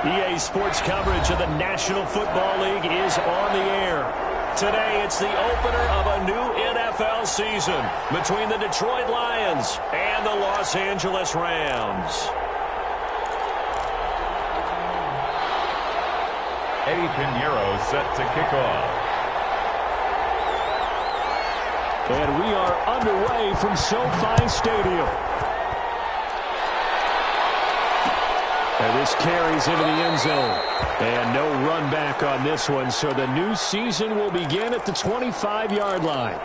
EA Sports coverage of the National Football League is on the air. Today, it's the opener of a new NFL season between the Detroit Lions and the Los Angeles Rams. Eddie Pinheiro set to kick off. And we are underway from SoFi Stadium. And this carries into the end zone. And no run back on this one, so the new season will begin at the 25-yard line.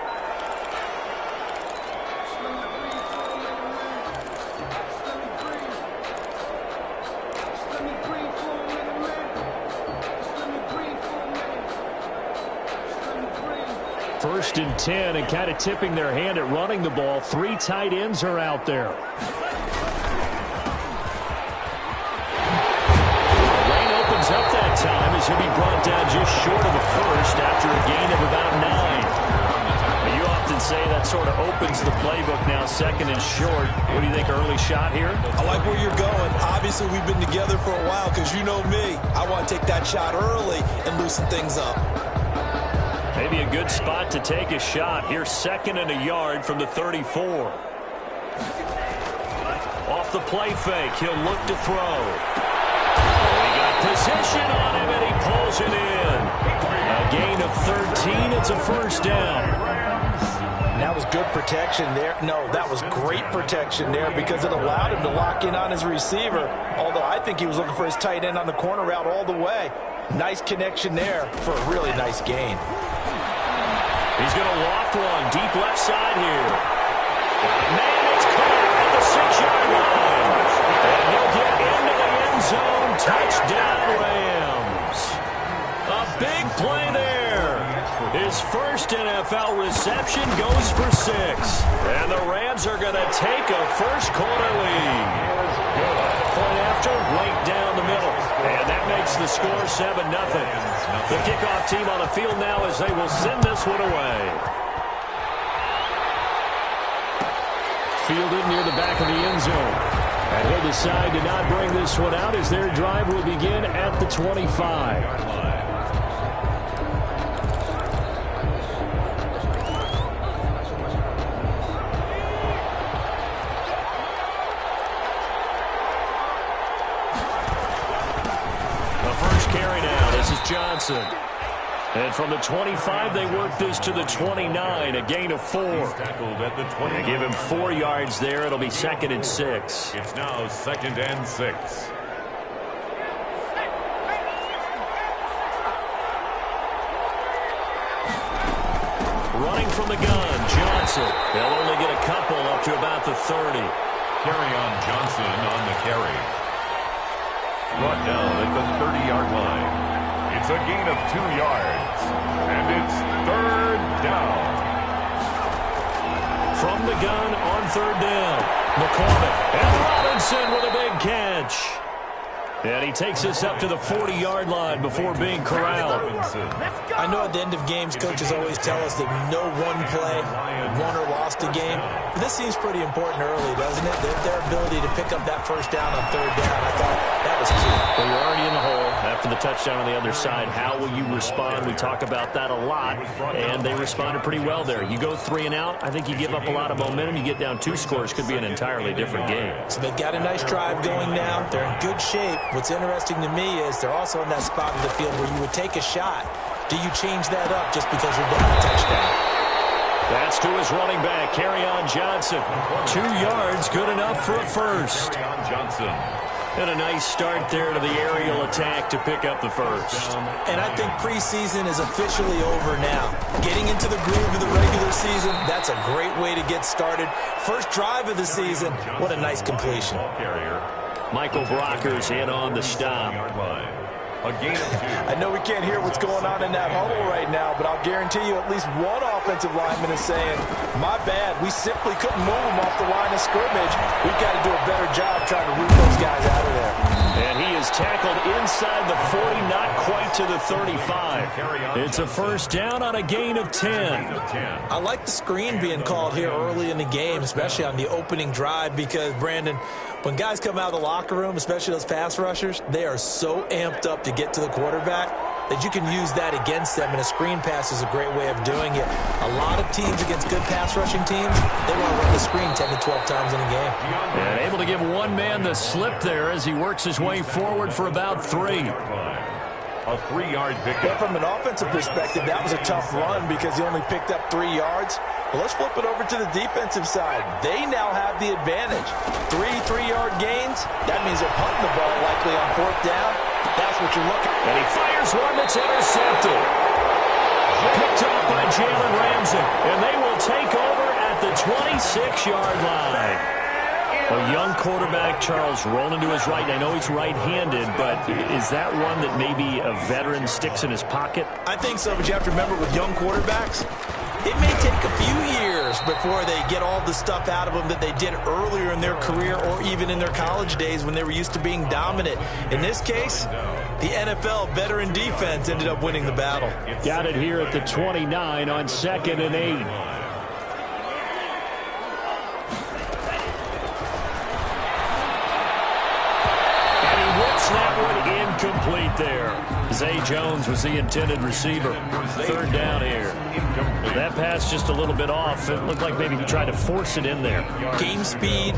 First and 10, and kind of tipping their hand at running the ball. Three tight ends are out there. Up that time as he'll be brought down just short of the first after a gain of about 9. You often say that sort of opens the playbook now, second and short. What do you think, early shot here? I like where you're going. Obviously, we've been together for a while because you know me. I want to take that shot early and loosen things up. Maybe a good spot to take a shot. Here's second and a yard from the 34. Off the play fake, he'll look to throw. Position on him, and he pulls it in. A gain of 13. It's a first down. That was good protection there. No, that was great protection there because it allowed him to lock in on his receiver, although I think he was looking for his tight end on the corner route all the way. Nice connection there for a really nice gain. He's going to loft one deep left side here. Man, it's caught at the 6-yard line. And he'll get into the end zone. Touchdown, Rams. A big play there. His first NFL reception goes for 6. And the Rams are going to take a first-quarter lead. Point after, right down the middle. And that makes the score 7-0. The kickoff team on the field now as they will send this one away. Fielded near the back of the end zone. And he'll decide to not bring this one out as their drive will begin at the 25. The first carry now. This is Johnson. And from the 25, they work this to the 29, a gain of 4. They give him 4 yards there. It'll be second and 6. It's now second and 6. Running from the gun, Johnson. They'll only get a couple up to about the 30. Carry on Johnson on the carry. Brought down at the 30-yard line. It's a gain of 2 yards, and it's third down. From the gun on third down, McCormick and Robinson with a big catch. And he takes us up to the 40-yard line before being corralled. I know at the end of games, coaches always tell us that no one play won or lost a game. But this seems pretty important early, doesn't it? Their ability to pick up that first down on third down, I thought that was key. Well, you're already in the hole after the touchdown on the other side. How will you respond? We talk about that a lot, and they responded pretty well there. You go 3 and out, I think you give up a lot of momentum. You get down 2 scores, could be an entirely different game. So they've got a nice drive going now. They're in good shape. What's interesting to me is they're also in that spot in the field where you would take a shot. Do you change that up just because you're down a touchdown? That's to his running back, Kerryon Johnson. 2 yards, good enough for a first. Johnson. And a nice start there to the aerial attack to pick up the first. And I think preseason is officially over now. Getting into the groove of the regular season, that's a great way to get started. First drive of the season, what a nice completion. Michael Brockers in on the stop. A gain of 2. I know we can't hear what's going on in that huddle right now, but I'll guarantee you at least one offensive lineman is saying, my bad, we simply couldn't move them off the line of scrimmage. We've got to do a better job trying to root those guys out of there. And he is tackled inside the 40, not quite to the 35. It's a first down on a gain of 10. I like the screen being called here early in the game, especially on the opening drive, because, Brandon, when guys come out of the locker room, especially those pass rushers, they are so amped up to get to the quarterback that you can use that against them, and a screen pass is a great way of doing it. A lot of teams against good pass rushing teams, they want to run the screen 10 to 12 times in a game. And able to give one man the slip there as he works his way forward for about 3. A 3-yard pickup. But from an offensive perspective, that was a tough run because he only picked up 3 yards. Well, let's flip it over to the defensive side. They now have the advantage. 3-3-yard gains. That means they're punting the ball likely on 4th down. That's what you're looking at. And he fires one that's intercepted. Picked up by Jalen Ramsey. And they will take over at the 26-yard line. A young quarterback, Charles, rolling to his right. I know he's right-handed, but is that one that maybe a veteran sticks in his pocket? I think so, but you have to remember with young quarterbacks, it may take a few years before they get all the stuff out of them that they did earlier in their career or even in their college days when they were used to being dominant. In this case, the NFL veteran defense ended up winning the battle. Got it here at the 29 on 2nd and 8. That one incomplete there. Zay Jones was the intended receiver. 3rd down here. That pass just a little bit off. It looked like maybe he tried to force it in there. Game speed,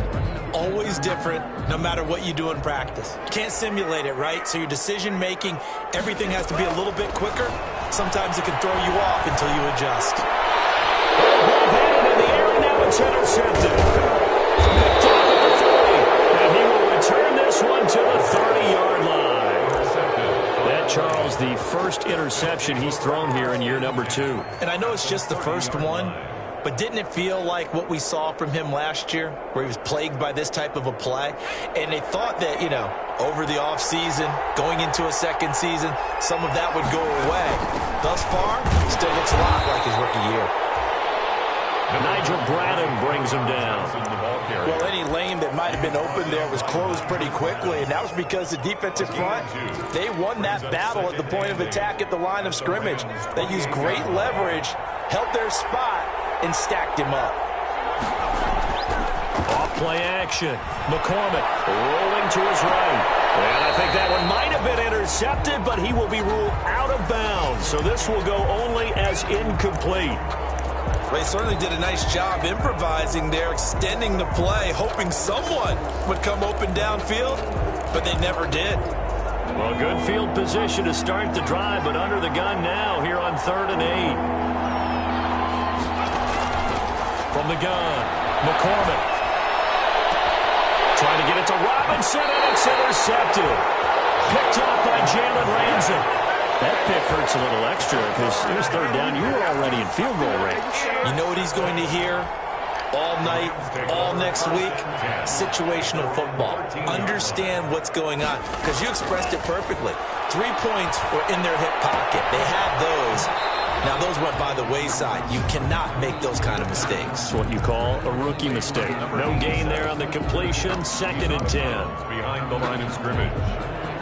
always different, no matter what you do in practice. You can't simulate it, right? So your decision-making, everything has to be a little bit quicker. Sometimes it can throw you off until you adjust. Ball headed in the air, now it's intercepted. Picked off at the 30. And he will return this one to the 30-yard line. That, Charles, the first interception he's thrown here in year number 2. And I know it's just the first one, but didn't it feel like what we saw from him last year, where he was plagued by this type of a play? And they thought that, you know, over the offseason, going into a second season, some of that would go away. Thus far, still looks a lot like his rookie year. Nigel Bradham brings him down. Well, any lane that might have been open there was closed pretty quickly, and that was because the defensive front, they won that battle at the point of attack at the line of scrimmage. They used great leverage, held their spot, and stacked him up. Off-play action. McCormick rolling to his right. And I think that one might have been intercepted, but he will be ruled out of bounds. So this will go only as incomplete. They certainly did a nice job improvising there, extending the play, hoping someone would come open downfield, but they never did. Well, good field position to start the drive, but under the gun now here on 3rd and 8. From the gun, McCormick. Trying to get it to Robinson, and it's intercepted. Picked off by Jalen Ramsey. That pick hurts a little extra because it was 3rd down. You were already in field goal range. You know what he's going to hear all night, all next week? Situational football. Understand what's going on, because you expressed it perfectly. 3 points were in their hip pocket. They had those. Now, those went by the wayside. You cannot make those kind of mistakes. It's what you call a rookie mistake. No gain there on the completion. 2nd and 10. Behind the line of scrimmage.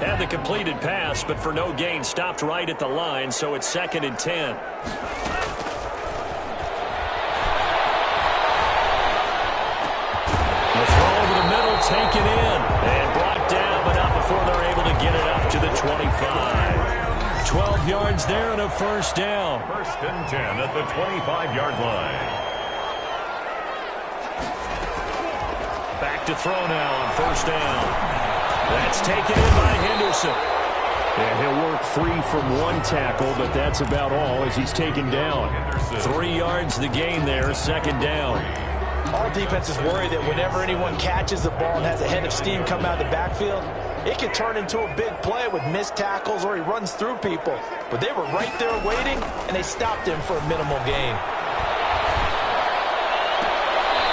Had the completed pass, but for no gain, stopped right at the line, so it's 2nd and 10. The throw over the middle, taken in, and brought down, but not before they're able to get it up to the 25. 12 yards there and a first down. 1st and 10 at the 25-yard line. Back to throw now on 1st down. That's taken in by Henderson. And he'll work free from one tackle, but that's about all as he's taken down. 3 yards the gain there, 2nd down. All defenses worry that whenever anyone catches the ball and has a head of steam come out of the backfield, it can turn into a big play with missed tackles or he runs through people. But they were right there waiting, and they stopped him for a minimal gain.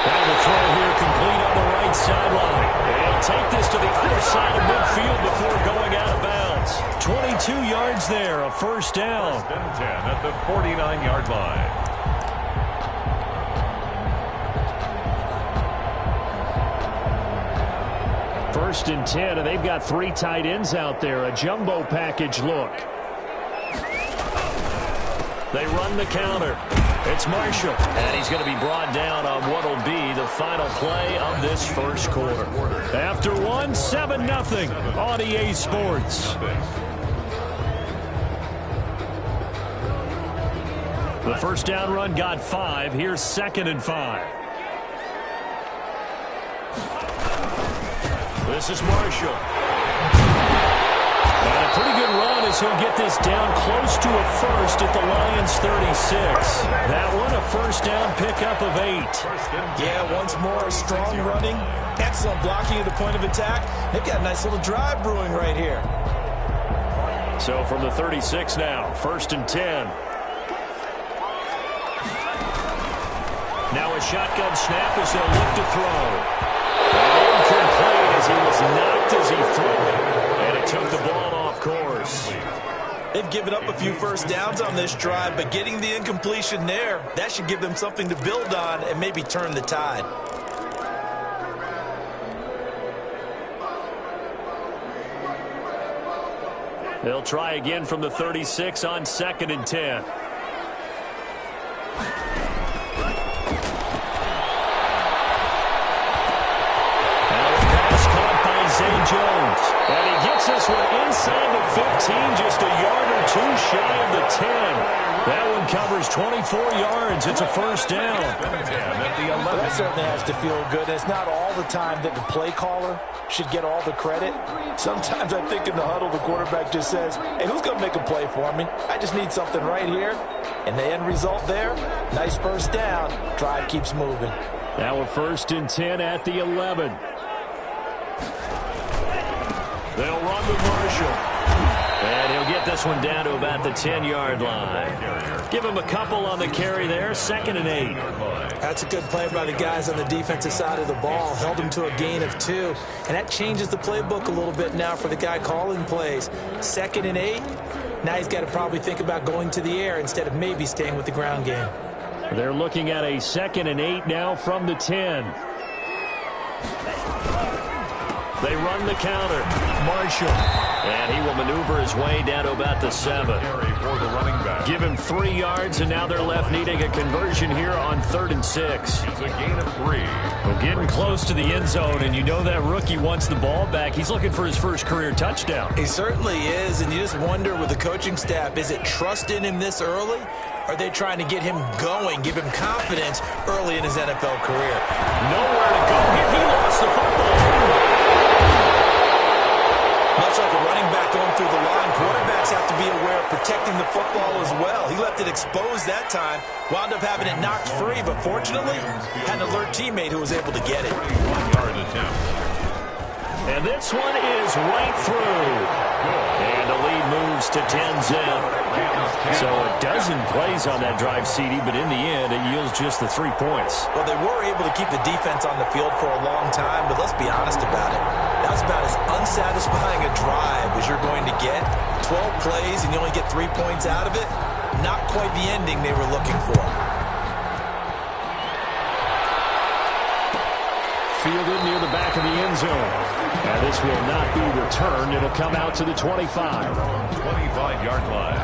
Now the throw here complete on the right sideline. And he'll take this to the other side of midfield before going out of bounds. 22 yards there, a first down. 1st and 10 at the 49-yard line. 1st and 10, and they've got 3 tight ends out there. A jumbo package look. They run the counter. It's Marshall, and he's going to be brought down on what will be the final play of this first quarter. After one, 7-0 on EA Sports. The first down run got 5. Here's 2nd and 5. This is Marshall. And a pretty good run as he'll get this down close to a first at the Lions 36. That one a first down pickup of 8. Yeah, once more, strong running. Excellent blocking at the point of attack. They've got a nice little drive brewing right here. So from the 36 now, 1st and 10. Now a shotgun snap as they'll look to throw. Incomplete as he was knocked as he threw it. And it took the ball off course. They've given up a few first downs on this drive, but getting the incompletion there, that should give them something to build on and maybe turn the tide. They'll try again from the 36 on 2nd and 10. Zay Jones, and he gets this one inside the 15, just a yard or 2 shy of the 10. That one covers 24 yards. It's a first down. That certainly has to feel good. It's not all the time that the play caller should get all the credit. Sometimes I think in the huddle, the quarterback just says, hey, who's going to make a play for me? I just need something right here. And the end result there, nice first down. Drive keeps moving. Now a 1st and 10 at the 11. They'll run with Marshall. And he'll get this one down to about the 10-yard line. Give him a couple on the carry there. 2nd and 8. That's a good play by the guys on the defensive side of the ball. Held him to a gain of 2. And that changes the playbook a little bit now for the guy calling plays. 2nd and 8. Now he's got to probably think about going to the air instead of maybe staying with the ground game. They're looking at a 2nd and 8 now from the 10. They run the counter. Marshall. And he will maneuver his way down to about the 7. Give him 3 yards, and now they're left needing a conversion here on 3rd and 6. It's a gain of 3. Well, getting close to the end zone, and you know that rookie wants the ball back. He's looking for his first career touchdown. He certainly is, and you just wonder with the coaching staff, is it trust in him this early? Or are they trying to get him going, give him confidence early in his NFL career? Nowhere to go here. He lost the football. Much like a running back going through the line, quarterbacks have to be aware of protecting the football as well. He left it exposed that time, wound up having it knocked free, but fortunately, had an alert teammate who was able to get it. 1-yard attempt. And this one is right through. And the lead moves to 10-zip. So a dozen plays on that drive, CD, but in the end, it yields just the 3 points. Well, they were able to keep the defense on the field for a long time, but let's be honest about it. That was about as unsatisfying a drive as you're going to get. 12 plays and you only get 3 points out of it. Not quite the ending they were looking for. Fielded near the back of the end zone. And this will not be returned. It'll come out to the 25. 25-yard line.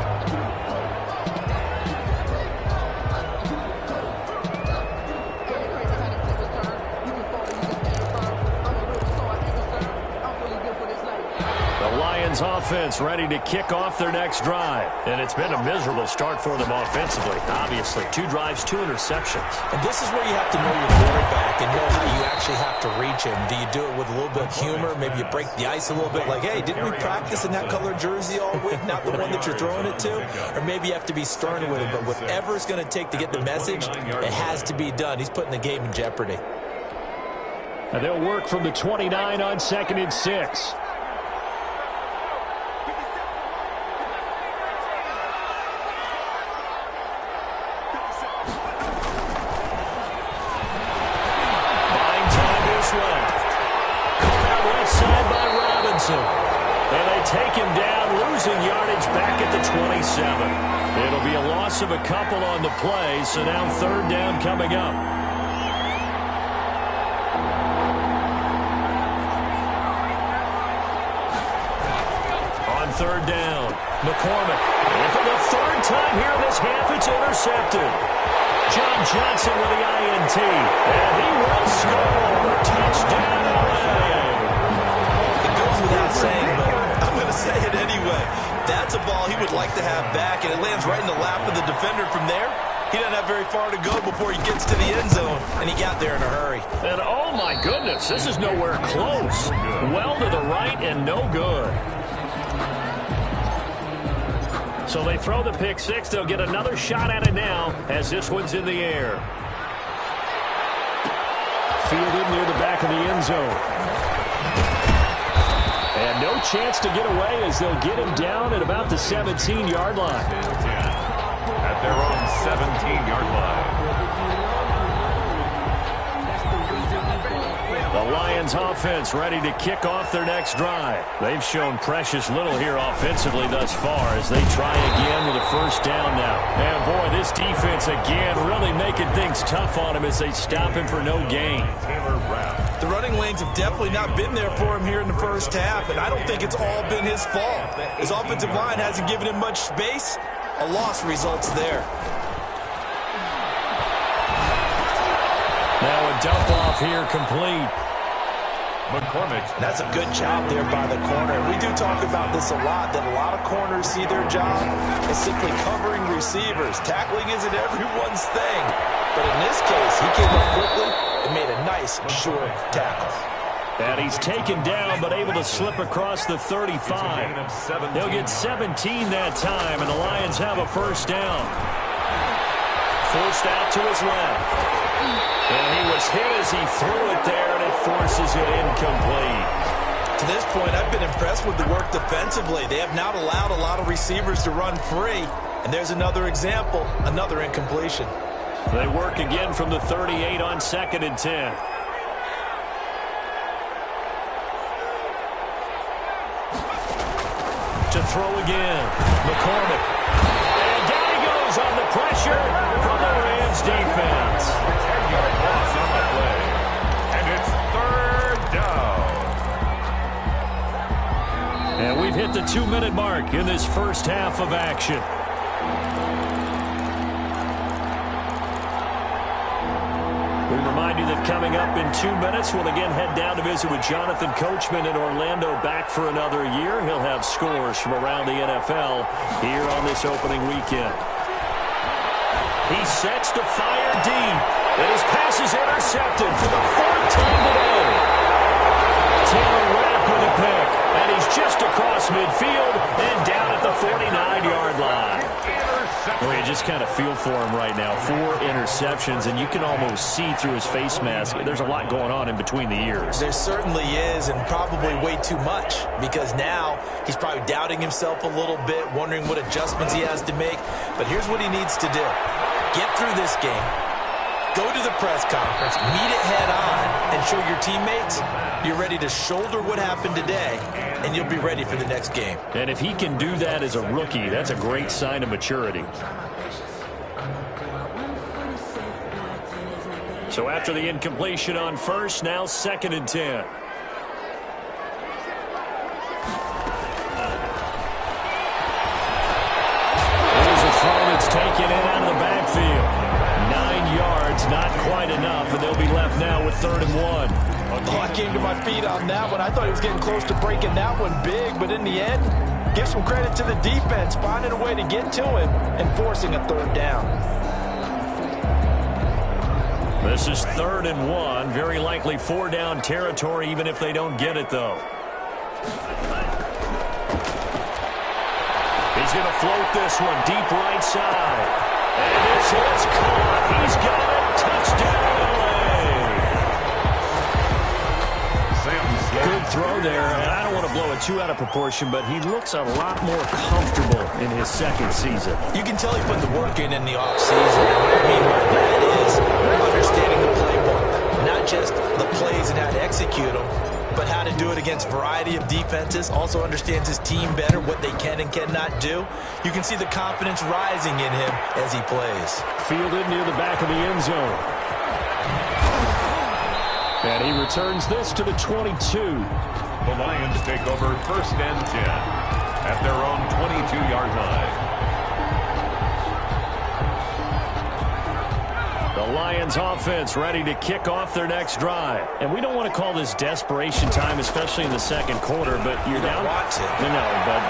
Offense ready to kick off their next drive. And it's been a miserable start for them offensively. Obviously, 2 drives, 2 interceptions. And this is where you have to know your quarterback and know how you actually have to reach him. Do you do it with a little bit of humor? Maybe you break the ice a little bit like, hey, didn't we practice in that color jersey all week? Not the one that you're throwing it to? Or maybe you have to be stern with him. But whatever it's going to take to get the message, it has to be done. He's putting the game in jeopardy. And they'll work from the 29 on 2nd and 6. And they take him down, losing yardage back at the 27. It'll be a loss of a couple on the play, so now 3rd down coming up. third down. McCormick. And for the third time here in this half, it's intercepted. John Johnson with the INT. And he will score. Touchdown, LA. It goes without saying, but I'm going to say it anyway. That's a ball he would like to have back, and it lands right in the lap of the defender from there. He doesn't have very far to go before he gets to the end zone, and he got there in a hurry. And oh my goodness, this is nowhere close. Well to the right and no good. So they throw the pick six. They'll get another shot at it now as this one's in the air. Fielded near the back of the end zone. And no chance to get away as they'll get him down at about the 17-yard line. At their own 17-yard line. The Lions offense ready to kick off their next drive. They've shown precious little here offensively thus far as they try again with a first down now. And boy, this defense again really making things tough on him as they stop him for no gain. The running lanes have definitely not been there for him here in the first half, and I don't think it's all been his fault. His offensive line hasn't given him much space. A loss results there. Now a dump off here complete. McCormick. That's a good job there by the corner. We do talk about this a lot, that a lot of corners see their job as simply covering receivers. Tackling isn't everyone's thing. But in this case, he came up quickly and made a nice, sure tackle. And he's taken down, but able to slip across the 35. He'll get 17 that time, and the Lions have a first down. Forced out to his left. And he was hit as he threw it there, and it forces it incomplete. To this point, I've been impressed with the work defensively. They have not allowed a lot of receivers to run free. And there's another example, another incompletion. They work again from the 38 on 2nd and 10. To throw again, McCormick. And down he goes on the pressure from the Rams defense. 10-yard loss on the play. And it's third down. And we've hit the 2-minute mark in this first half of action. We remind you that coming up in 2 minutes, we'll again head down to visit with Jonathan Coachman in Orlando, back for another year. He'll have scores from around the NFL here on this opening weekend. He sets to fire deep. And his pass is intercepted for the 4th time today. Taylor Rapp with a pick. And he's just across midfield and down at the 49-yard line. Well, you just kind of feel for him right now. 4 interceptions, and you can almost see through his face mask. There's a lot going on in between the ears. There certainly is, and probably way too much, because now he's probably doubting himself a little bit, wondering what adjustments he has to make. But here's what he needs to do. Get through this game, go to the press conference, meet it head on, and show your teammates you're ready to shoulder what happened today, and you'll be ready for the next game. And if he can do that as a rookie, that's a great sign of maturity. So after the incompletion on first, now 2nd and 10. There's a throw that's taken in out of the backfield. 9 yards, not quite enough, and they'll be left now with 3rd and 1. Oh, I came to my feet on that one. I thought he was getting close to breaking that one big, but in the end, give some credit to the defense, finding a way to get to him and forcing a 3rd down. This is 3rd and 1, very likely 4-down territory, even if they don't get it, though. He's going to float this one deep right side. And this is caught. He's got it. Touchdown, LA. Good throw there. And I don't want to blow it too out of proportion, but he looks a lot more comfortable in his 2nd season. You can tell he put the work in the offseason. What I mean by that is understanding the playbook, not just the plays and how to execute them, but how to do it against a variety of defenses. Also understands his team better, what they can and cannot do. You can see the confidence rising in him as he plays. Fielded near the back of the end zone. And he returns this to the 22. The Lions take over 1st and 10. at their own 22-yard line. The Lions offense ready to kick off their next drive. And we don't want to call this desperation time, especially in the second quarter, but you're down. Want to. No, but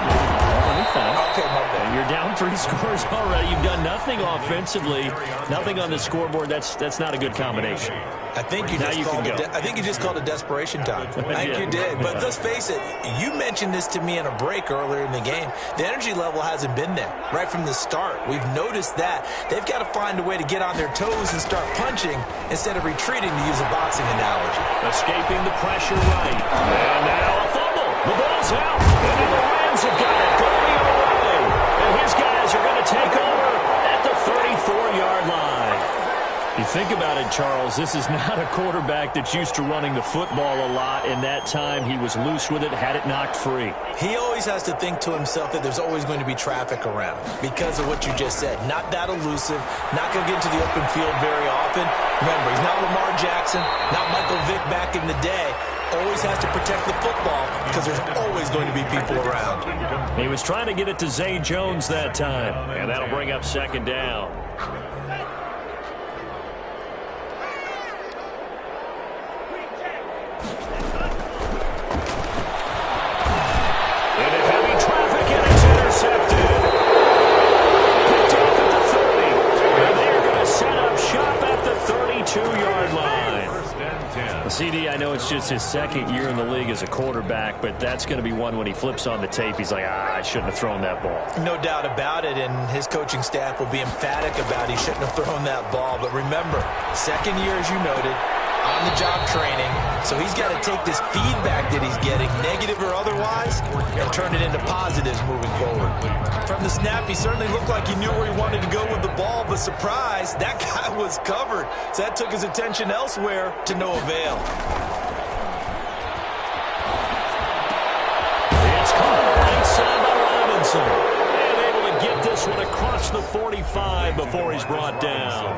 let me finish. Okay, my bad. You're down 3 scores already. You've done nothing offensively, nothing on the scoreboard. That's not a good combination. I think you just called it desperation time. I think you did. But let's face it, you mentioned this to me in a break earlier in the game. The energy level hasn't been there right from the start. We've noticed that. They've got to find a way to get on their toes and start punching instead of retreating, to use a boxing analogy. Escaping the pressure right. And now a fumble. The ball's out. And the Lions have got it going away. And his guys are going to take over at the 34-yard line. You think about it, Charles, this is not a quarterback that's used to running the football a lot. In that time, he was loose with it, had it knocked free. He always has to think to himself that there's always going to be traffic around because of what you just said. Not that elusive, not going to get into the open field very often. Remember, he's not Lamar Jackson, not Michael Vick back in the day. Always has to protect the football because there's always going to be people around. He was trying to get it to Zay Jones that time, and that'll bring up second down. CD, I know it's just his second year in the league as a quarterback, but that's going to be one when he flips on the tape, he's like, I shouldn't have thrown that ball. No doubt about it, and his coaching staff will be emphatic about he shouldn't have thrown that ball. But remember, second year, as you noted, on-the-job training, so he's got to take this feedback that he's getting, negative or otherwise, and turn it into positives moving forward. From the snap, he certainly looked like he knew where he wanted to go with the ball, but surprise, that guy was covered. So that took his attention elsewhere to no avail. It's caught inside by Robinson. And able to get this one across the 45 before he's brought down.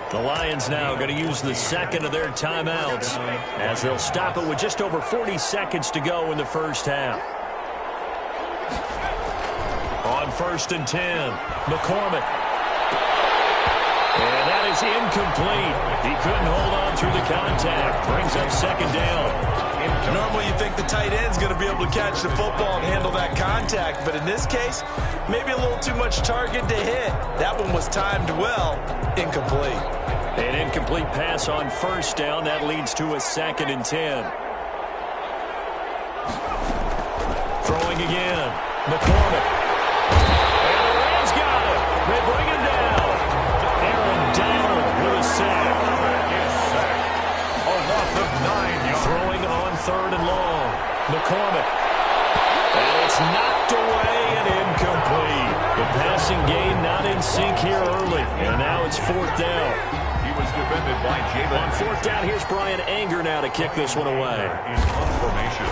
The Lions now going to use the second of their timeouts as they'll stop it with just over 40 seconds to go in the first half. On 1st and 10, McCormick. And that is incomplete. He couldn't hold on through the contact. Brings up second down. Normally you think the tight end's going to be able to catch the football and handle that contact, but in this case, maybe a little too much target to hit. That one was timed well. Incomplete. An incomplete pass on 1st down. That leads to a 2nd and 10. Throwing again. McCormick. And the Rams got it. They bring him down. Aaron Donald with a sack. A loss of 9 yards. Throwing on 3rd and long. McCormick. And it's knocked away and incomplete. The passing game not in sync here early. And now it's 4th down. He was defended by Jalen. On 4th down, here's Brian Anger now to kick this one away. In formation.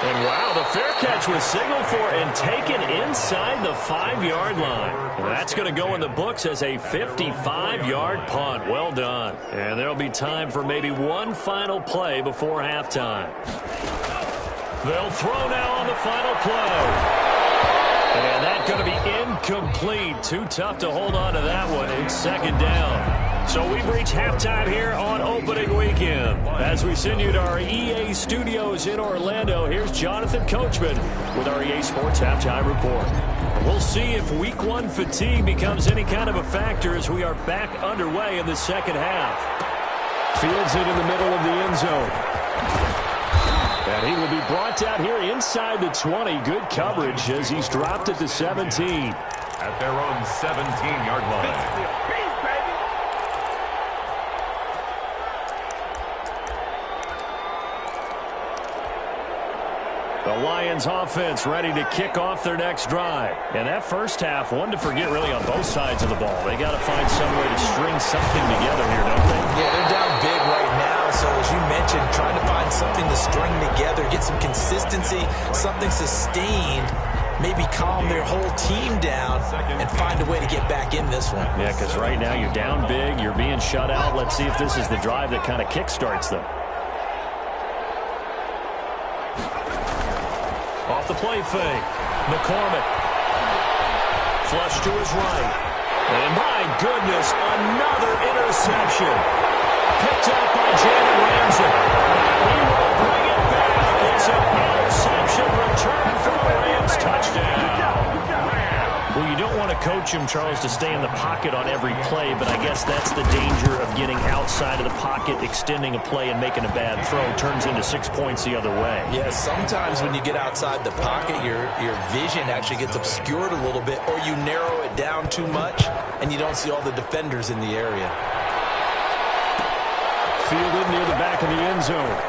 And wow, the fair catch was signaled for and taken inside the 5-yard line. And that's going to go in the books as a 55-yard punt. Well done. And there'll be time for maybe one final play before halftime. They'll throw now on the final play. And that's going to be incomplete. Too tough to hold on to that one. It's 2nd down. So we've reached halftime here on opening weekend. As we send you to our EA studios in Orlando, here's Jonathan Coachman with our EA Sports Halftime Report. We'll see if Week 1 fatigue becomes any kind of a factor as we are back underway in the second half. Fields it in the middle of the end zone. And he will be brought down here inside the 20. Good coverage as he's dropped at the 17. At their own 17-yard line. The Lions offense ready to kick off their next drive. And that first half, one to forget really on both sides of the ball. They got to find some way to string something together here, don't they? Yeah, they're down big right now. So as you mentioned, trying to find something to string together, get some consistency, something sustained, maybe calm their whole team down and find a way to get back in this one. Yeah, because right now you're down big, you're being shut out. Let's see if this is the drive that kind of kickstarts them. Off the play fake. McCormick. Flush to his right. And my goodness, another interception. Picked up by Jalen Ramsey. He will bring it back. It's an interception return for the Rams. Touchdown. Well, you don't want to coach him, Charles, to stay in the pocket on every play, but I guess that's the danger of getting outside of the pocket, extending a play and making a bad throw. Turns into 6 points the other way. Yeah, sometimes when you get outside the pocket, your vision actually gets obscured a little bit, or you narrow it down too much, and you don't see all the defenders in the area. Fielded near the back of the end zone.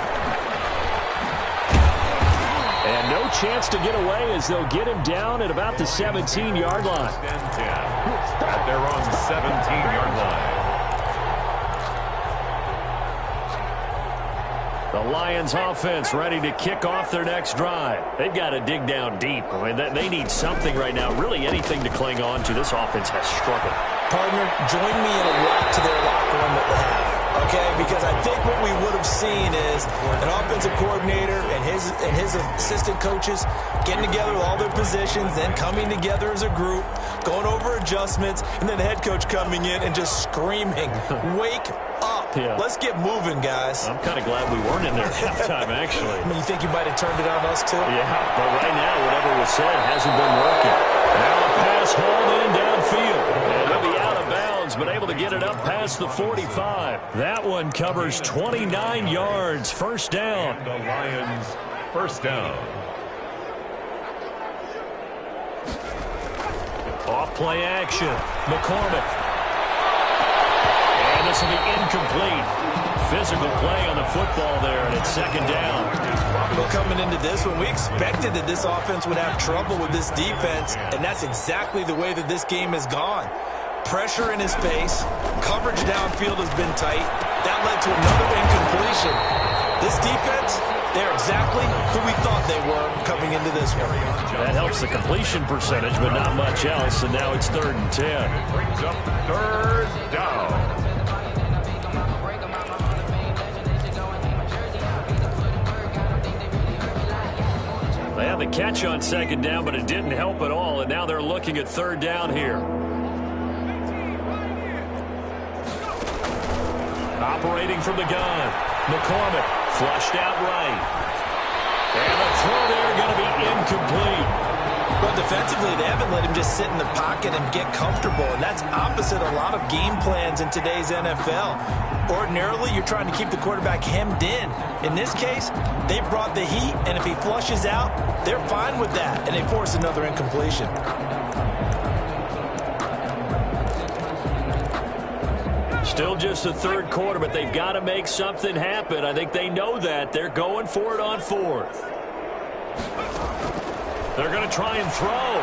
And no chance to get away as they'll get him down at about the 17-yard line. At their own 17-yard line. The Lions offense ready to kick off their next drive. They've got to dig down deep. I mean, they need something right now, really anything to cling on to. This offense has struggled. Partner, join me in a walk to their locker room at the half. Okay, because I think what we would have seen is an offensive coordinator and his assistant coaches getting together with all their positions, then coming together as a group, going over adjustments, and then the head coach coming in and just screaming, "Wake up. Yeah. Let's get moving, guys." I'm kind of glad we weren't in there at halftime, actually. I mean, you think you might have turned it on us, too? Yeah, but right now, whatever was said hasn't been working. Now a pass hauled in downfield. And he'll be out of bounds, but able to get it up past the 45. That one covers 29 yards. First down. The Lions, first down. Off-play action. McCormick. And this will be incomplete. Physical play on the football there, and it's second down. Well, coming into this one, we expected that this offense would have trouble with this defense, and that's exactly the way that this game has gone. Pressure in his face. Coverage downfield has been tight. That led to another incompletion. This defense, they're exactly who we thought they were coming into this one. That helps the completion percentage, but not much else, and now it's 3rd and 10. It brings up third down. They had the catch on second down, but it didn't help at all, and now they're looking at 3rd down here. Operating from the gun. McCormick flushed out right. And the throw there going to be incomplete. Well, defensively, they haven't let him just sit in the pocket and get comfortable, and that's opposite a lot of game plans in today's NFL. Ordinarily, you're trying to keep the quarterback hemmed in. In this case, they brought the heat, and if he flushes out, they're fine with that, and they force another incompletion. Still just the 3rd quarter, but they've got to make something happen. I think they know that. They're going for it on 4th. They're going to try and throw.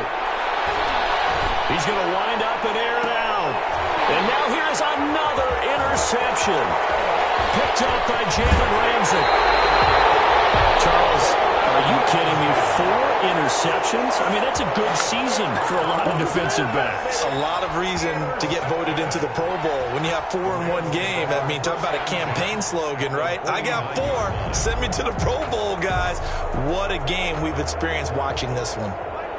He's going to wind up and air it out. And now here's another interception. Picked up by Jalen Ramsey. Charles, are you kidding me? 4 interceptions? I mean, that's a good season for a lot of defensive backs. A lot of reason to get voted into the Pro Bowl. When you have 4 in one game, I mean, talk about a campaign slogan, right? I got 4. Send me to the Pro Bowl, guys. What a game we've experienced watching this one.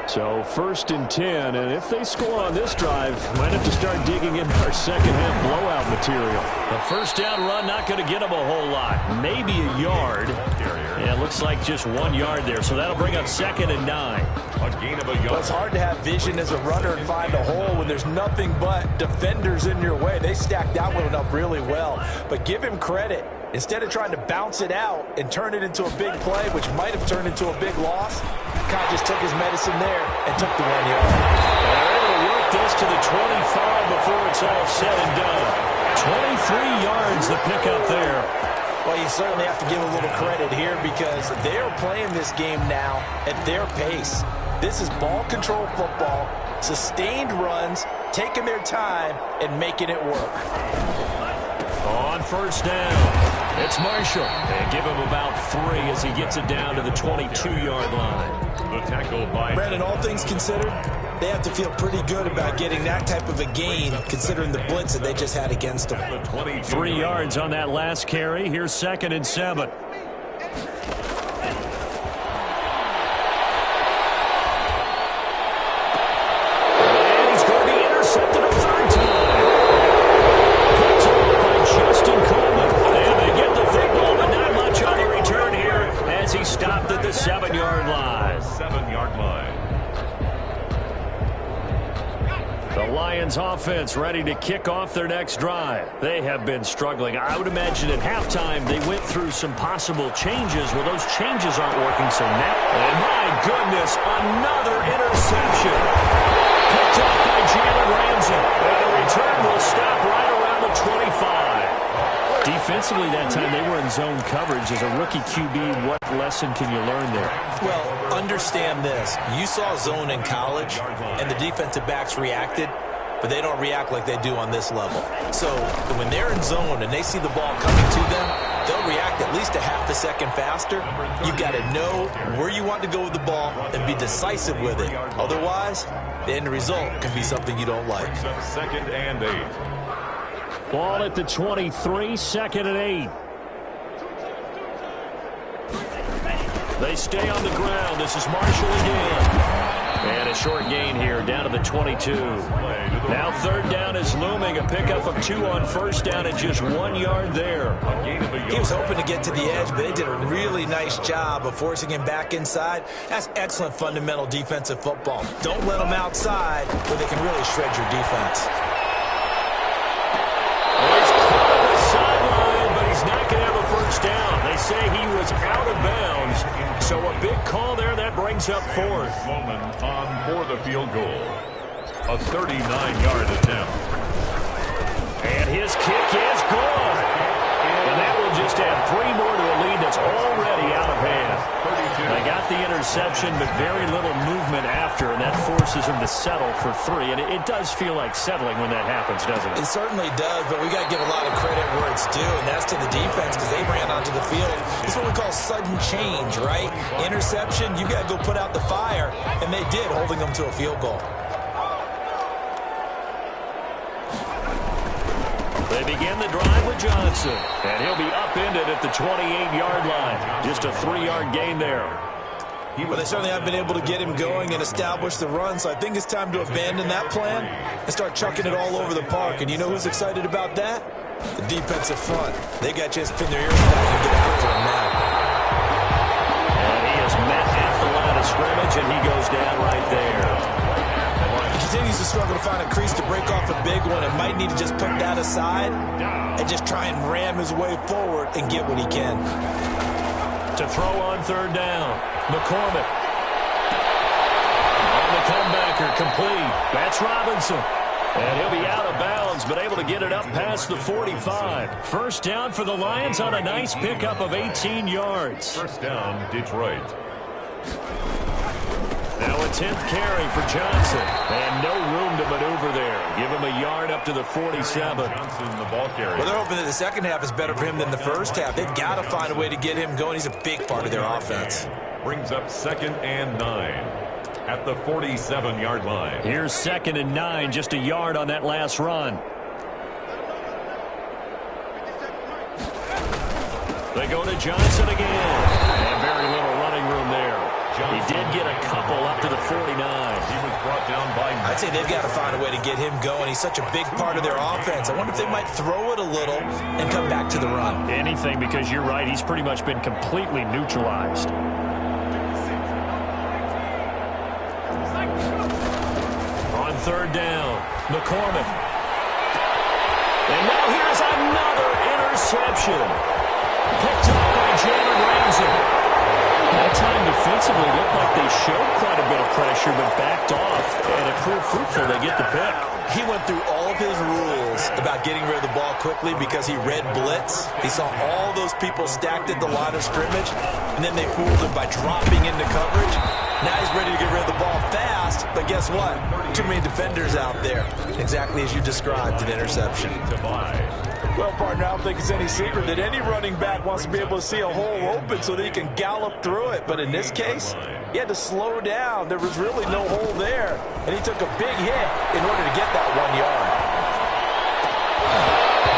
So 1st and 10, and if they score on this drive, might have to start digging into our second-half blowout material. The first down run not going to get them a whole lot. Maybe a yard. Yeah, it looks like just 1 yard there, so that'll bring up 2nd and 9. A gain of a yard. Well, it's hard to have vision as a runner and find a hole when there's nothing but defenders in your way. They stacked that one up really well. But give him credit. Instead of trying to bounce it out and turn it into a big play, which might have turned into a big loss, Kai just took his medicine there and took the 1 yard. They're able to work this to the 25 before it's all said and done. 23 yards the pickup there. Well, you certainly have to give a little credit here because they're playing this game now at their pace. This is ball control football, sustained runs, taking their time and making it work. On first down, it's Marshall. And give him about 3 as he gets it down to the 22-yard line. The tackle by... Brandon, all things considered, they have to feel pretty good about getting that type of a gain considering the blitz that they just had against them. 3 yards on that last carry. Here's 2nd and 7. 7-yard line. The Lions offense ready to kick off their next drive. They have been struggling. I would imagine at halftime they went through some possible changes. Well, those changes aren't working, so now... And my goodness, another interception. Picked up by Jalen Ramsey. And the return will stop right around the 25. Defensively that time, they were in zone coverage. As a rookie QB, what lesson can you learn there? Well, understand this. You saw zone in college, and the defensive backs reacted, but they don't react like they do on this level. So when they're in zone and they see the ball coming to them, they'll react at least a half a second faster. You've got to know where you want to go with the ball and be decisive with it. Otherwise, the end result can be something you don't like. 2nd and 8. Ball at the 23, 2nd and 8. They stay on the ground. This is Marshall again. And a short gain here, down to the 22. Now 3rd down is looming. A pickup of 2 on 1st down at just 1 yard there. He was hoping to get to the edge, but they did a really nice job of forcing him back inside. That's excellent fundamental defensive football. Don't let them outside where they can really shred your defense. Not going to have a 1st down. They say he was out of bounds. So a big call there. That brings up 4th. Bowman on for the field goal. A 39-yard attempt. And his kick is good. And that will just add 3 more to a lead that's already out of hand. They got the interception, but very little movement after, and that forces him to settle for 3. And it does feel like settling when that happens, doesn't it? It certainly does, but we got to give a lot of credit where it's due, and that's to the defense because they ran onto the field. It's what we call sudden change, right? Interception, you got to go put out the fire, and they did, holding them to a field goal. They begin the drive with Johnson, and he'll be upended at the 28-yard line. Just a 3-yard gain there. Well, they certainly have been able to get him going and establish the run, so I think it's time to abandon that plan and start chucking it all over the park. And you know who's excited about that? The defensive front. They got just pin their ears back and get after him now. And he is met at the line of scrimmage, and he goes down right there. He continues to struggle to find a crease to break off a big one and might need to just put that aside and just try and ram his way forward and get what he can. To throw on 3rd down, McCormick. On the comebacker, complete. That's Robinson. And he'll be out of bounds, but able to get it up past the 45. 1st down for the Lions on a nice pickup of 18 yards. 1st down, Detroit. Now a 10th carry for Johnson. And no room to maneuver there. Give him a yard up to the 47. Johnson, the ball carrier. Well, they're hoping that the second half is better for him than the first half. They've got to find a way to get him going. He's a big part of their offense. Brings up 2nd and 9 at the 47-yard line. Here's 2nd and 9, just a yard on that last run. They go to Johnson again. And very little running room there. He did get a couple up to the 49. He was brought down by... I'd say they've got to find a way to get him going. He's such a big part of their offense. I wonder if they might throw it a little and come back to the run. Anything, because you're right. He's pretty much been completely neutralized. On 3rd down, McCormick. And now here's another interception. Picked up by Jalen Ramsey. That time defensively looked like they showed quite a bit of pressure, but backed off, and it proved fruitful. They get the pick. He went through all of his rules about getting rid of the ball quickly because he read blitz. He saw all those people stacked at the line of scrimmage, and then they fooled him by dropping into coverage. Now he's ready to get rid of the ball fast, but guess what? Too many defenders out there. Exactly as you described, an interception. Well, partner, I don't think it's any secret that any running back wants to be able to see a hole open so that he can gallop through it. But in this case, he had to slow down. There was really no hole there. And he took a big hit in order to get that 1 yard.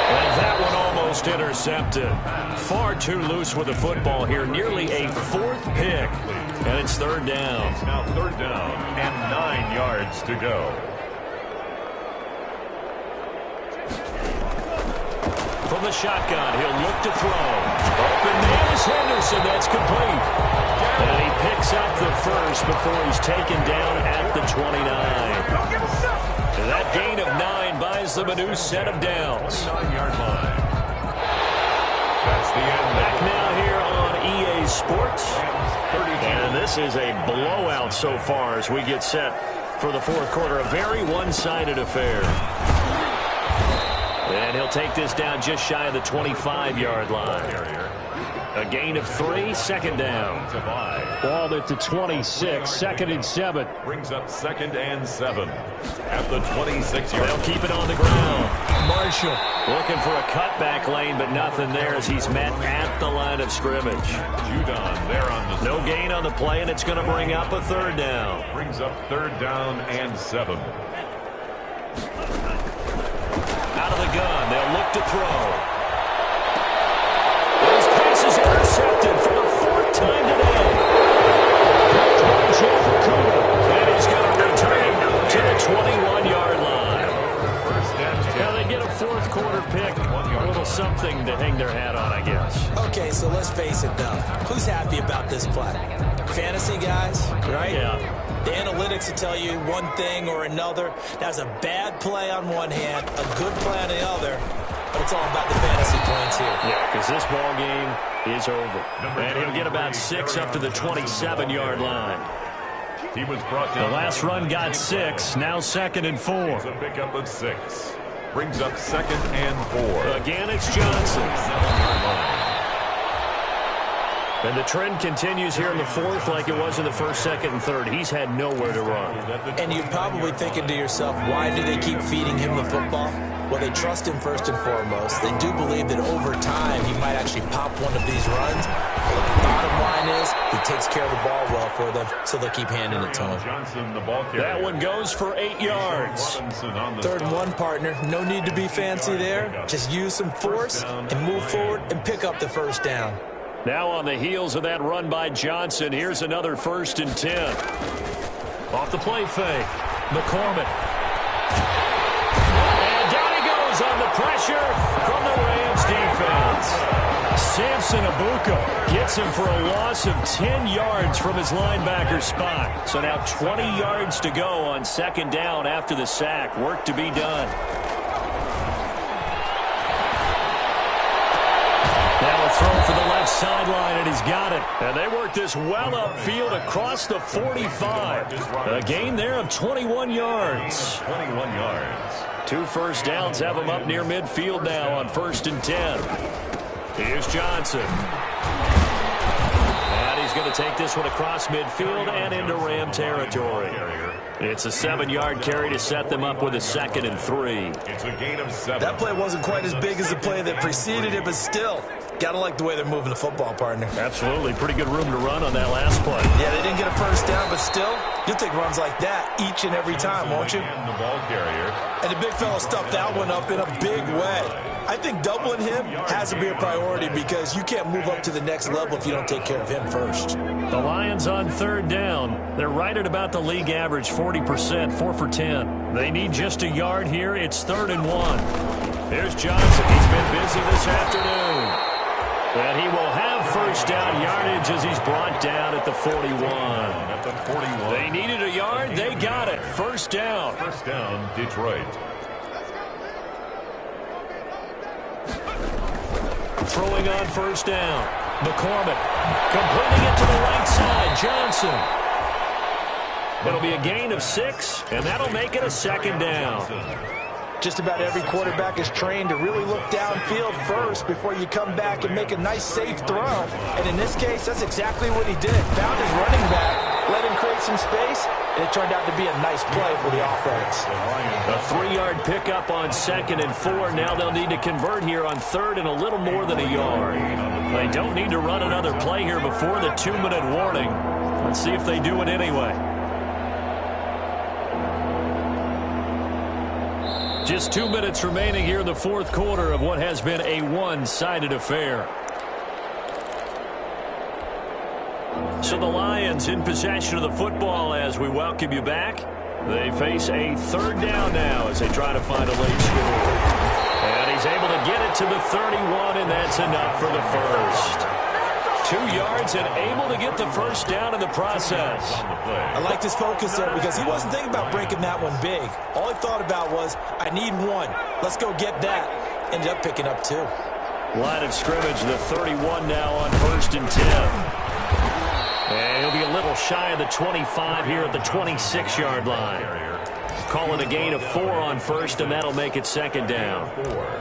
And that one almost intercepted. Far too loose with the football here. Nearly a 4th pick. And it's 3rd down. It's now 3rd down and 9 yards to go. From the shotgun, he'll look to throw. Open man is Henderson. That's complete. And he picks up the 1st. close before he's taken down at the 29. That gain of 9 buys them a new set of downs. 9-yard line. That's the end. Back now here on EA Sports. And this is a blowout so far as we get set for the fourth quarter. A very one-sided affair. And he'll take this down just shy of the 25-yard line. A gain of 3, second down. Ball at the 26, 2nd and 7. Brings up 2nd and 7 at the 26-yard. They'll keep it on the ground. Marshall looking for a cutback lane, but nothing there as he's met at the line of scrimmage. Judon there on the... No gain on the play, and it's going to bring up a 3rd down. Brings up 3rd down and 7. Out of the gun, they'll look to throw. His pass is intercepted for the 4th time today. And he's going to return to the 21-yard line. Now they get a fourth quarter pick. A little something to hang their hat on, I guess. Okay, so let's face it, though. Who's happy about this play? Fantasy guys, right? Yeah. The analytics will tell you one thing or another. That's a bad play on one hand, a good play on the other. But it's all about the fantasy points here. Yeah, because this ball game is over. And he'll get about 6 up to the 27-yard line. He was brought down. The last run got 6. Now 2nd and 4. It's a pickup of 6. Brings up 2nd and 4. Again, it's Johnson. 7-yard line. And the trend continues here in the 4th like it was in the 1st, 2nd, and 3rd. He's had nowhere to run. And you're probably thinking to yourself, why do they keep feeding him the football? Well, they trust him first and foremost. They do believe that over time he might actually pop one of these runs. But the bottom line is he takes care of the ball well for them, so they'll keep handing it to him. Johnson, the ball carrier. That one goes for 8 yards. 3rd and 1, partner. No need to be fancy there. Just use some force and move forward and pick up the 1st down. Now on the heels of that run by Johnson, here's another 1st and 10. Off the play fake. McCormick. And down he goes on the pressure from the Rams defense. Samson Abuka gets him for a loss of 10 yards from his linebacker spot. So now 20 yards to go on 2nd down after the sack. Work to be done. Now a throw for the left sideline, and he's got it. And they work this well upfield across the 45. A gain there of 21 yards. 21 yards. 2 first downs have him up near midfield now on 1st and 10. Here's Johnson. And he's going to take this one across midfield and into Ram territory. It's a 7-yard carry to set them up with a 2nd and 3. It's a gain of 7. That play wasn't quite as big as the play that preceded it, but still, gotta like the way they're moving the football, partner. Absolutely. Pretty good room to run on that last play. Yeah, they didn't get a 1st down, but still, you'll take runs like that each and every time, won't you? And the ball carrier. And the big fella stuffed that one up in a big way. I think doubling him has to be a priority because you can't move up to the next level if you don't take care of him first. The Lions on 3rd down. They're right at about the league average, 40%, 4 for 10. They need just a yard here. It's 3rd and 1. Here's Johnson. He's been busy this afternoon. And he will have 1st down yardage as he's brought down at the 41. At the 41. They needed a yard. They got it. 1st down. 1st down, Detroit. Throwing on 1st down. McCormick completing it to the right side. Johnson. It'll be a gain of 6, and that'll make it a 2nd down. Just about every quarterback is trained to really look downfield first before you come back and make a nice, safe throw. And in this case, that's exactly what he did. Found his running back, let him create some space, and it turned out to be a nice play for the offense. A 3-yard pickup on 2nd and 4. Now they'll need to convert here on 3rd and a little more than a yard. They don't need to run another play here before the 2-minute warning. Let's see if they do it anyway. Just 2 minutes remaining here in the 4th quarter of what has been a one-sided affair. So the Lions in possession of the football as we welcome you back. They face a 3rd down now as they try to find a late score. And he's able to get it to the 31, and that's enough for the 1st. 2 yards and able to get the first down in the process. I liked his focus there because he wasn't thinking about breaking that one big. All he thought about was, I need one. Let's go get that. Ended up picking up 2. Line of scrimmage, the 31 now on 1st and 10. And he'll be a little shy of the 25 here at the 26-yard line. Call it a gain of 4 on 1st, and that'll make it 2nd down.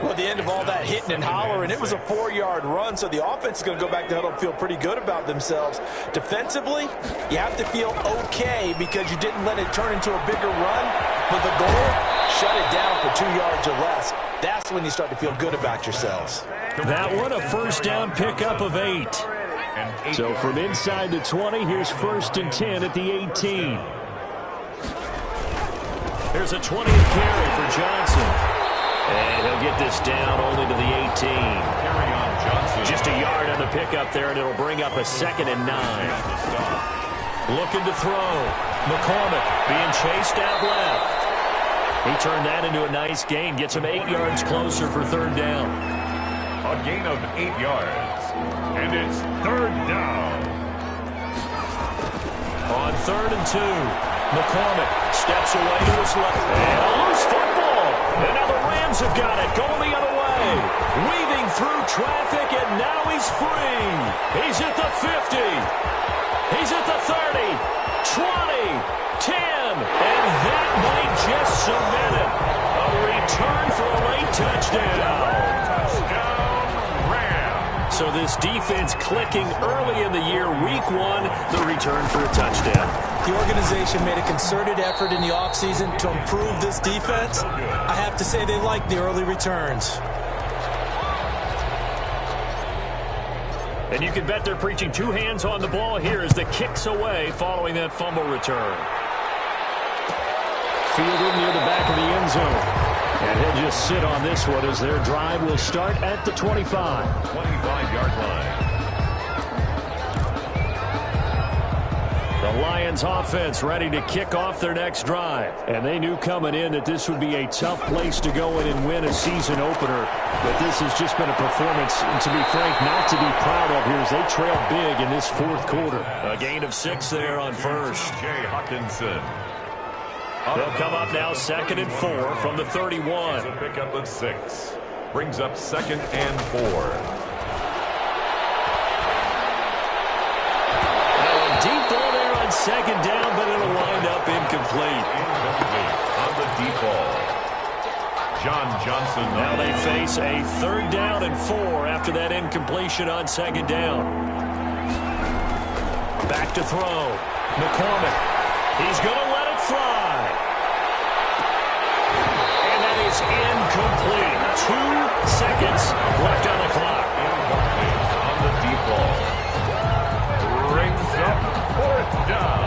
Well, at the end of all that hitting and hollering, it was a 4-yard run, so the offense is going to go back to huddle and feel pretty good about themselves. Defensively, you have to feel okay because you didn't let it turn into a bigger run, but the goal, shut it down for 2 yards or less. That's when you start to feel good about yourselves. That one, a first down pickup of 8. So from inside the 20, here's 1st and 10 at the 18. Here's a 20th carry for Johnson. And he'll get this down only to the 18. Carry on Johnson. Just a yard on the pickup there, and it'll bring up a 2nd and 9. Looking to throw. McCormick being chased out left. He turned that into a nice gain. Gets him 8 yards closer for 3rd down. A gain of 8 yards. And it's 3rd down. On 3rd and 2, McCormick steps away to his left. And a loose football. And now the Rams have got it. Going the other way. Weaving through traffic, and now he's free. He's at the 50. He's at the 30. 20. 10. And that might just cement it. A return for a late touchdown. So this defense clicking early in the year, week 1, the return for a touchdown. The organization made a concerted effort in the offseason to improve this defense. I have to say they like the early returns. And you can bet they're preaching 2 hands on the ball here as the kick's away following that fumble return. Fielded near the back of the end zone. And he'll just sit on this one as their drive will start at the 25. 25-yard line. The Lions offense ready to kick off their next drive. And they knew coming in that this would be a tough place to go in and win a season opener. But this has just been a performance, and to be frank, not to be proud of here as they trail big in this 4th quarter. A gain of 6 there on 1st. Jay Hawkinson. They'll come up now 2nd and 4 from the 31. A pickup of 6. Brings up 2nd and 4. Now a deep ball there on 2nd down, but it'll wind up incomplete. On the deep ball. John Johnson. Now they face a 3rd down and 4 after that incompletion on 2nd down. Back to throw. McCormick. He's going to let it fly. Is incomplete. 2 seconds left on the clock. On the deep ball. Brings up 4th down.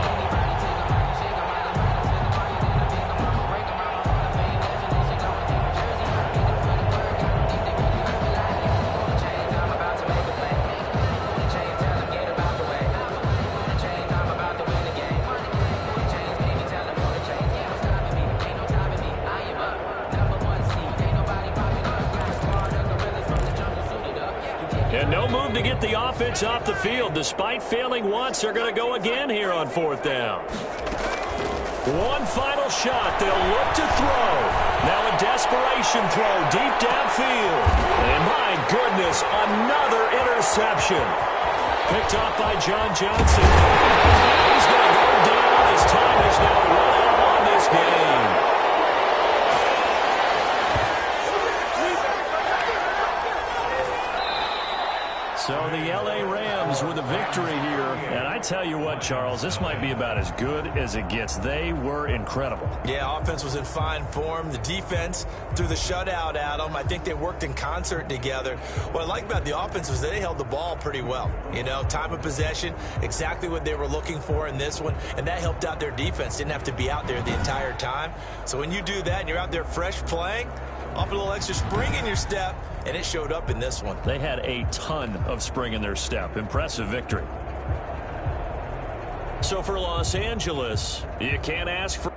And no move to get the offense off the field. Despite failing once, they're going to go again here on 4th down. One final shot. They'll look to throw. Now a desperation throw deep downfield. And my goodness, another interception. Picked off by John Johnson. He's going to go down. His time is now run out on this game. So the L.A. Rams with a victory here. And I tell you what, Charles, this might be about as good as it gets. They were incredible. Yeah, offense was in fine form. The defense threw the shutout at them. I think they worked in concert together. What I like about the offense was they held the ball pretty well. You know, time of possession, exactly what they were looking for in this one. And that helped out their defense. Didn't have to be out there the entire time. So when you do that and you're out there fresh playing, off a little extra spring in your step, and it showed up in this one. They had a ton of spring in their step. Impressive victory. So for Los Angeles, you can't ask for